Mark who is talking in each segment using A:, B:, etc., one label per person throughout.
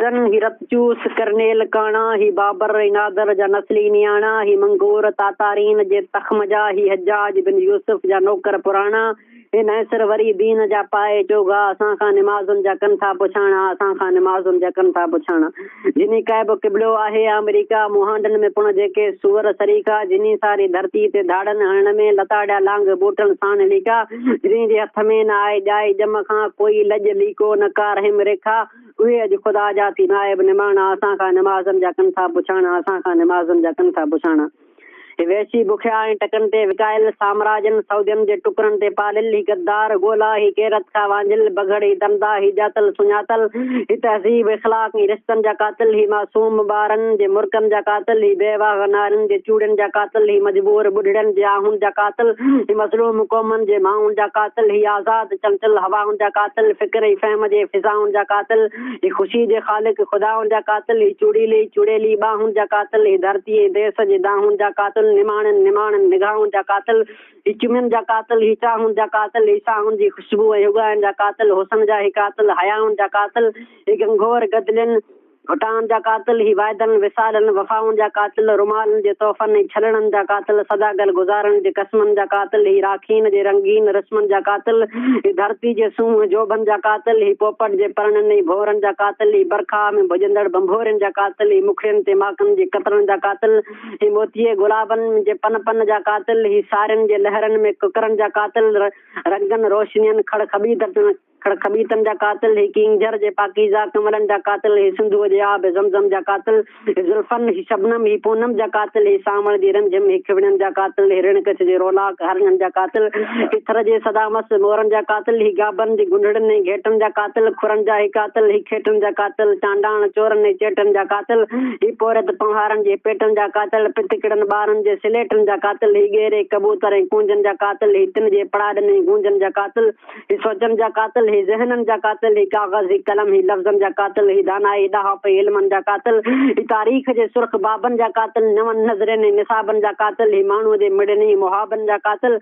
A: ही रत चूस करनेल काना ही बाबर नादर जा नस्ली नियाणा ही मंगूर तातारीन जे तखम जा ही हज्जाज बिन यूसुफ जा नौकर पुराणा हे नैसर वरी दीन जा पाए चोगा असां खां निमाज़ुनि जा कनि था पुछाणा असां खां निमाज़ुनि जा कनि था पुछाणा जिनी कैब किबलो आहे अमेरिका मुहांडनि में पुण जेके सूअर सरीका जिनी सारी धरती ते धाड़नि हणण में लताड़िया लांग बूटनि साण लीका जिनी जे हथ में न आए ॼाए जम खां कोई लॼ लीको न का रहम रेखा उहे अॼु ख़ुदा जा थी नाइब निमाणा असां खां निमाज़ुनि जा कनि था पुछाणा असां खां निमाज़ुनि जा कनि था पुछाणा वेशी बुखिया ऐं टकनि ते विकायल साम्राजन सऊदियुनि जे टुकड़नि ते पालिल ही गद्दार गोला ही केरत खां वांझिल बगड़ी दमदा ही जातल सुञातल ही तहज़ीब इख़लाक़ ही रिश्तनि जा कातिल ही मासूम ॿारनि जे मुर्कनि जा कातिल ही बेवाह नारियुनि जे चूड़ियुनि जा कातिल ही मजबूर ॿुढड़नि जे आहुनि जा कातिल ही मज़लूम क़ौमनि जे माउनि जा कातिल ही आज़ाद चंचल हवाउनि जा कातिल फ़िक्र ही फ़हम जे फ़िज़ाउनि जा कातिल ही ख़ुशी जे ख़ालिक़ ख़ुदाउनि जा कातिल ही चूड़ीली चूड़ेली ॿाहुनि जा कातिल ही धरती देस जे दाहुनि जा कातिल निमाणनि निगाहुनि जा कातिल ही चुमियुनि जा कातिल ही चाहुनि जा कातिल ही साहुनि जी ख़ुशबू ऐं उॻाइनि जा कातिल हुसन जा ही कातिल हयाउनि जा कातिल ही गंगोर गदलियुनि घुटान जा कातिल ही वाइदनि विसालनि वफ़ाउनि जा कातिल रुमालनि जे तोहफ़नि ऐं छलड़नि जा कातिल सदागल गुज़ारनि जे क़स्मनि जा कातिल ही राखीन जे रंगीन रस्मनि जा कातिल ही धरती जे सूंहं जोबनि जा कातिल ही पोपट जे परणनि ऐं भोरनि जा कातिल ही बरखा में भुजंदड़ बंभोरनि जा कातिल ही मुखड़ियुनि ते माकनि जे कतरनि जा कातिल ही मोतीअ गुलाबनि जे पन जा कातिल ही सारियुनि जे लहरनि में कुकरनि जा कातिल रंगनि रोशनियुनि खड़खबीतनि जा कातिल ही कींझर जे पाकीज़ा कमलनि जा कातिल ही सिंधूअ जे आब ज़मज़म जा कातिल ही ज़ुल्फ़नि ही शबनम ही पूनम जा कातिल ही सावण जी रंझम ही खिवड़नि जा कातिल ही ऋण कच्छ जे रोलाक हरननि जा कातिल ही थर जे सदामस मोरनि जा कातिल ही गाबनि जी गुंडड़नि ऐं घेटनि जा कातिल खुरनि जा ही कातिल ही खेटनि जा कातिल चांडाण चोरनि ऐं चेटनि जा कातिल ही पोरत पंहारनि जे पेटनि जा कातिल पितकिड़नि ॿारनि जे सिलेटनि जा कातिल ही गेरे कबूतर ऐं कूंजनि जा कातिल ही तिन जे पड़ाड़नि ऐं गूंजनि जा कातिल ही सोचनि जा कातिल ही ज़हननि जा कातिल ही काग़ज़ ही कलम ही लफ़्ज़नि जा कातिल ही दानाई ॾहाप इल्मनि जा कातिल ही तारीख़ जे सुर्ख बाबनि जा कातिल नवनि नज़रनि ऐं निसाबनि जा कातिल ही माण्हूअ जे मिड़नि मुहाबनि जा कातिल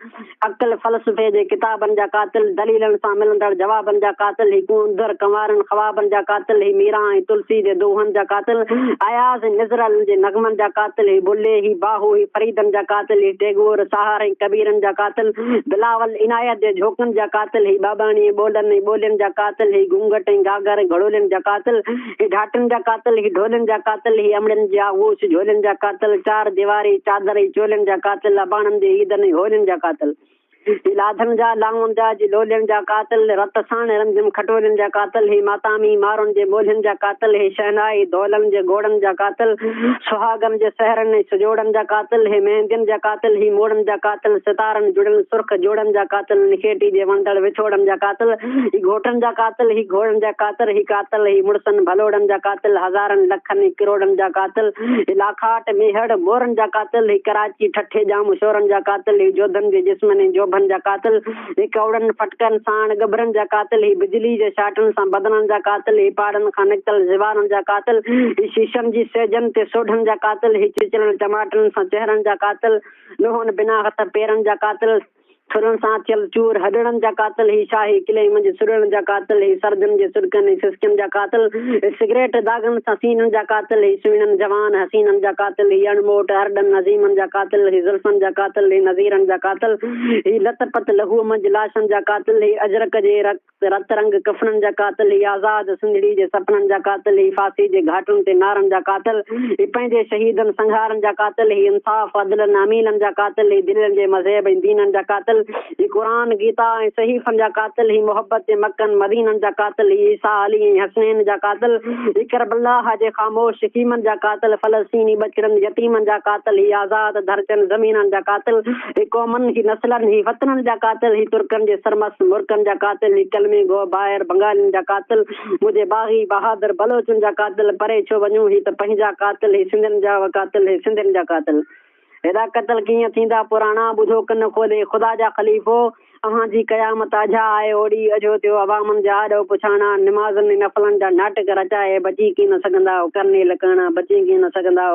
A: अक़ल फ़लसफ़े जे किताबनि जा कातिल दलीलनि सां मिलंदड़ जवाबनि जा कातिल ही कूंदर कंवारनि ख़वाबनि जा कातिल ही मीरा ऐं तुलसी जे दोहनि जा कातिल अयाज़ ऐं निज़रनि जे नग़मनि जा कातिल ही बुल्ले ही बाहू ही फरीदनि जा कातिल ही टेगोर सहार ऐं कबीरनि जा कातिल बिलावल इनायत जे झोकनि जा कातिल ही बाबाणी ॿोलनि ऐं ॿोलियुनि जा कातिल ही घूंघट ऐं गागर घड़ोलियुनि जा कातिल ही ढाटनि जा कातिल ही ढोलनि जा कातिल ही अमड़नि जा आगोश झोलनि जा कातिल चार दीवारी चादर ऐं चोलनि जा कातिल अबाणनि जे ईदनि ऐं होलियुनि जा कातिल ही लाधनि जा लाउनि जा लोलियुनि जा कातिल रत साण रंजम खटोलियुनि जा कातिल ही मातामी मारुनि जे ॿोलियुनि जा कातिल ही शहनाई धौलनि जे घोड़नि जा कातिल सुहागनि जे सहरनि ऐं सुजोड़नि जा कातिल ही मेहंदियुनि जा कातिल ही मोड़नि जा कातिल सितारनि जुड़ियल सुर्ख जोड़नि जा कातिल निखेटी जे वणंदड़ विछोड़नि जा कातिल ही घोटनि जा कातिल ही घोड़नि जा कातिल ही मुड़सनि भलोड़नि जा कातिल हज़ारनि लखनि किरोड़नि जा कातिल ही लाखाट मेहड़ मोरनि जा कातिल ही कराची ठठे जाम शोरनि जा कातिल ही जोधनि जे जिस्मनि ऐं जोभनि जा कातिल ही कौड़नि फटकनि साण गबरनि जा कातिल ही बिजली जे शाटनि सां बदननि जा कातिल ही पाड़नि खां निकितल ज़बाननि जा कातिल ही शीशनि जी सेजनि ते सोढनि जा कातिल ही चिचड़नि टमाटरनि सां चेहरनि जा कातिल लोहनि बिना हथ पेरनि जा कातिल थुरनि सां थियल चूर हॾड़नि जा कातिल ही शाही किले मंझि सुरनि जा कातिल ही सर्दियुनि जे सुरकनि ऐं सिसकियुनि जा कातिल सिगरेट दागनि सां सीननि जा कातिल ही सुहिणनि जवान हसीननि जा कातिल ही अणमोट हरडनि नज़ीमनि जा कातिल ही ज़ुल्फ़नि जा कातिल ही नज़ीरनि जा कातिल ही लतपत लहूअ मंझि लाशनि जा कातिल ही अजरक जे रत रंग कफ़ननि जा कातिल ही आज़ाद सिंधड़ी जे सपननि जा कातिल ही फांसी जे घाटुनि ते नारनि जा कातिल ही पंहिंजे शहीदनि संघारनि जा कातिल ही इंसाफ़ अदलनि अमीलनि जा कातिल ही दिलनि जे मज़हब ऐं दीननि जा कातिल ही क़ुरान गीता ऐं सहीफ़नि जा कातिल ही मोहब्बत जे मक्कनि मदीननि जा कातिल ही ईसा अली ऐं हसनैन जा कातिल ही करबला जे ख़ामोश शीमनि जा कातिल फ़लस्तीनी बचड़नि यतीमनि जा कातिल ही आज़ाद धरचनि ज़मीननि जा कातिल ही क़ौमनि ही नस्लनि ही वतननि जा कातिल ही तुर्कनि जे सरमस मुर्कनि जा कातिल ही कलमी गो ॿाहिरि बंगालियुनि जा कातिल मुंहिंजे बाग़ी बहादुर बलोचनि जा कातिल परे छो वञूं ही त पंहिंजा कातिल ही सिंधियुनि जा कातिल ही सिंधियुनि जा कातिल हेॾा क़तल कीअं थींदा पुराणा ॿुधो कन खोले ख़ुदा जा ख़लीफ़ो अव्हां जी क़यामत अझा आहे ओड़ी अजो थियो अवामनि जा आॾो पुछाणा निमाज़नि नफ़लनि जा नाटक रचाए बची कीअं न सघंदा करने लकणा बची कीअं न सघंदा